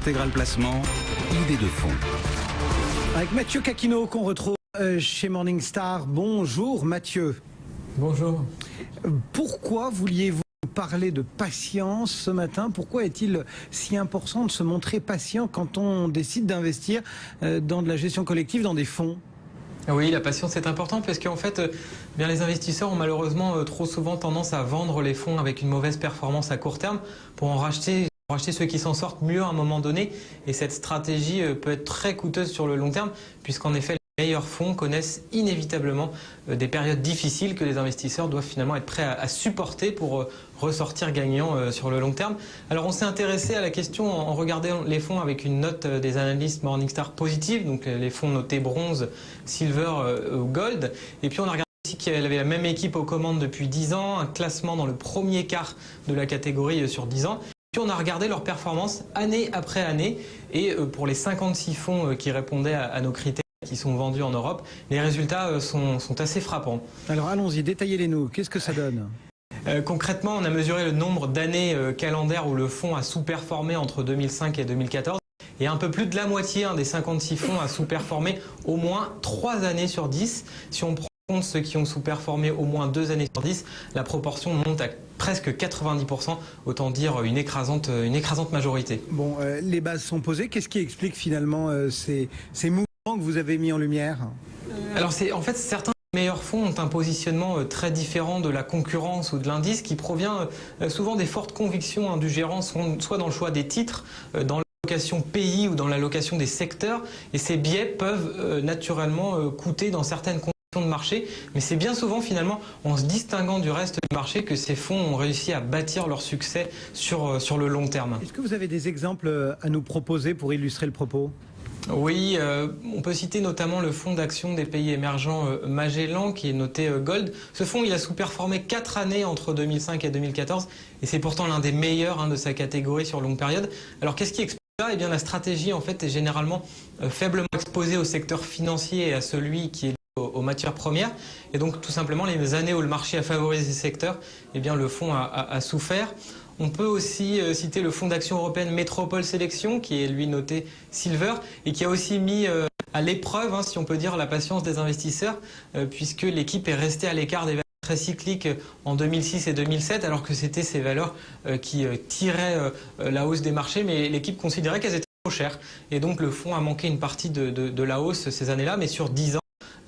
Intégral Placement, idée de fonds. Avec Mathieu Caquino qu'on retrouve chez Morningstar. Bonjour Mathieu. Bonjour. Pourquoi vouliez-vous parler de patience ce matin? Pourquoi est-il si important de se montrer patient quand on décide d'investir dans de la gestion collective, dans des fonds? Oui, la patience est important parce qu'en fait, bien les investisseurs ont malheureusement trop souvent tendance à vendre les fonds avec une mauvaise performance à court terme pour en racheter ceux qui s'en sortent mieux à un moment donné. Et cette stratégie peut être très coûteuse sur le long terme puisqu'en effet, les meilleurs fonds connaissent inévitablement des périodes difficiles que les investisseurs doivent finalement être prêts à supporter pour ressortir gagnants sur le long terme. Alors on s'est intéressé à la question en regardant les fonds avec une note des analystes Morningstar positive, donc les fonds notés bronze, silver ou gold. Et puis on a regardé aussi qu'il y avait la même équipe aux commandes depuis 10 ans, un classement dans le premier quart de la catégorie sur 10 ans. Puis on a regardé leur performance année après année et pour les 56 fonds qui répondaient à nos critères qui sont vendus en Europe, les résultats sont assez frappants. Alors allons-y, détaillez-les-nous. Qu'est-ce que ça donne? Concrètement, on a mesuré le nombre d'années calendaires où le fonds a sous-performé entre 2005 et 2014. Et un peu plus de la moitié des 56 fonds a sous-performé au moins 3 années sur 10. Si on prend en compte ceux qui ont sous-performé au moins 2 années sur 10, la proportion monte à presque 90%, autant dire une écrasante majorité. Bon, les bases sont posées. Qu'est-ce qui explique finalement ces mouvements que vous avez mis en lumière? Alors en fait certains meilleurs fonds ont un positionnement très différent de la concurrence ou de l'indice qui provient souvent des fortes convictions du gérant, soit dans le choix des titres, dans l'allocation pays ou dans l'allocation des secteurs. Et ces biais peuvent naturellement coûter dans certaines conditions de marché, mais c'est bien souvent finalement en se distinguant du reste du marché que ces fonds ont réussi à bâtir leur succès sur le long terme. Est-ce que vous avez des exemples à nous proposer pour illustrer le propos? Oui, on peut citer notamment le fonds d'action des pays émergents Magellan qui est noté Gold. Ce fonds il a sous-performé 4 années entre 2005 et 2014 et c'est pourtant l'un des meilleurs de sa catégorie sur longue période. Alors qu'est-ce qui explique ça? Eh bien la stratégie en fait est généralement faiblement exposée au secteur financier et à celui qui est aux matières premières. Et donc tout simplement les années où le marché a favorisé ces secteurs, eh bien le fonds a souffert. On peut aussi citer le fonds d'action européenne Métropole Sélection qui est lui noté Silver et qui a aussi mis à l'épreuve, si on peut dire, la patience des investisseurs puisque l'équipe est restée à l'écart des valeurs très cycliques en 2006 et 2007 alors que c'était ces valeurs qui tiraient la hausse des marchés, mais l'équipe considérait qu'elles étaient trop chères et donc le fonds a manqué une partie de la hausse ces années-là, mais sur 10 ans,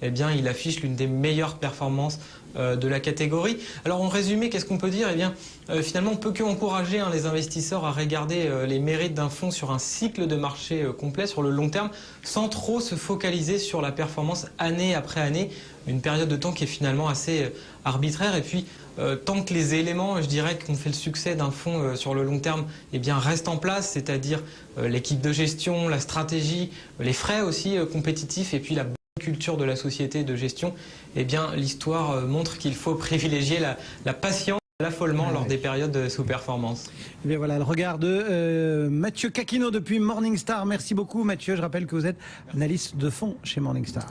eh bien, il affiche l'une des meilleures performances de la catégorie. Alors en résumé, qu'est-ce qu'on peut dire? Eh bien, finalement, on peut qu'encourager les investisseurs à regarder les mérites d'un fonds sur un cycle de marché complet, sur le long terme, sans trop se focaliser sur la performance année après année, une période de temps qui est finalement assez arbitraire. Et puis, tant que les éléments, je dirais, qui ont fait le succès d'un fonds sur le long terme, eh bien, restent en place, c'est-à-dire l'équipe de gestion, la stratégie, les frais aussi compétitifs, et puis la culture de la société de gestion, eh bien l'histoire montre qu'il faut privilégier la patience, l'affolement lors des périodes de sous-performance. Eh bien voilà le regard de Mathieu Caquino depuis Morningstar. Merci beaucoup Mathieu, je rappelle que vous êtes analyste de fonds chez Morningstar.